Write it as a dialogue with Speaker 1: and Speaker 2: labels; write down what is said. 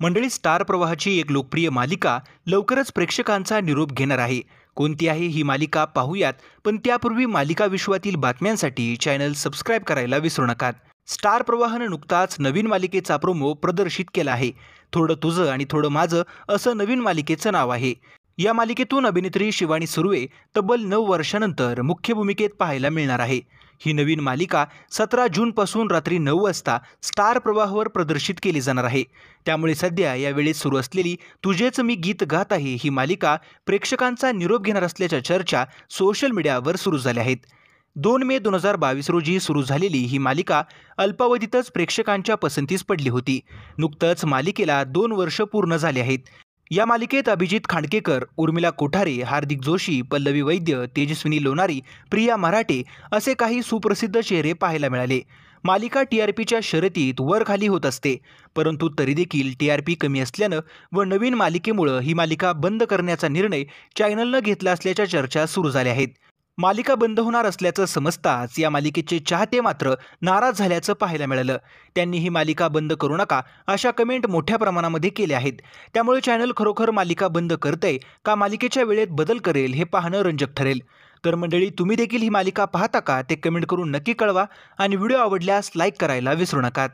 Speaker 1: मंडळी, स्टार प्रवाहाची एक लोकप्रिय मालिका लवकरच प्रेक्षकांचा निरोप घेणार आहे. कोणती आहे ही मालिका पाहूयात, पण त्यापूर्वी मालिका विश्वातील बातम्यांसाठी चॅनल सबस्क्राईब करायला विसरू नका. स्टार प्रवाहानं नुकताच नवीन मालिकेचा प्रोमो प्रदर्शित केला आहे. थोडं तुझं आणि थोडं माझं असं नवीन मालिकेचं नाव आहे. या मालिकेतून अभिनेत्री शिवानी सुर्वे तब्बल 9 वर्षानंतर मुख्य भूमिकेत पाहायला मिळणार आहे. ही नवीन मालिका 17 जूनपासून रात्री 9 वाजता स्टार प्रवाहावर प्रदर्शित केली जाणार आहे. त्यामुळे सध्या या वेळेत सुरू असलेली तुझेच मी गीत गात आहे ही मालिका प्रेक्षकांचा निरोप घेणार असल्याच्या चर्चा सोशल मीडियावर सुरू झाल्या आहेत. 2 मे 2022 रोजी सुरू झालेली ही मालिका अल्पावधीतच प्रेक्षकांच्या पसंतीस पडली होती. नुकतंच मालिकेला 2 वर्ष पूर्ण झाले आहेत. या मालिकेत अभिजित खांडकेकर, उर्मिला कोठारे, हार्दिक जोशी, पल्लवी वैद्य, तेजस्विनी लोनारी, प्रिया मराठे असे काही सुप्रसिद्ध चेहरे पाहायला मिळाले. मालिका TRPच्या शर्यतीत वर खाली होत असते, परंतु तरी देखील TRP कमी असल्यानं व नवीन मालिकेमुळे ही मालिका बंद करण्याचा निर्णय चॅनलनं घेतला असल्याच्या चर्चा सुरू झाल्या आहेत. मालिका बंद होणार असल्याचं समजताच या मालिकेचे चाहते मात्र नाराज झाल्याचं पाहायला मिळालं. त्यांनी ही मालिका बंद करू नका अशा कमेंट मोठ्या प्रमाणामध्ये केल्या आहेत. त्यामुळे चॅनल खरोखर मालिका बंद करतंय का मालिकेच्या वेळेत बदल करेल हे पाहणं रंजक ठरेल. तर मंडळी, तुम्ही देखील ही मालिका पाहता का ते कमेंट करून नक्की कळवा आणि व्हिडिओ आवडल्यास लाईक करायला विसरू नका.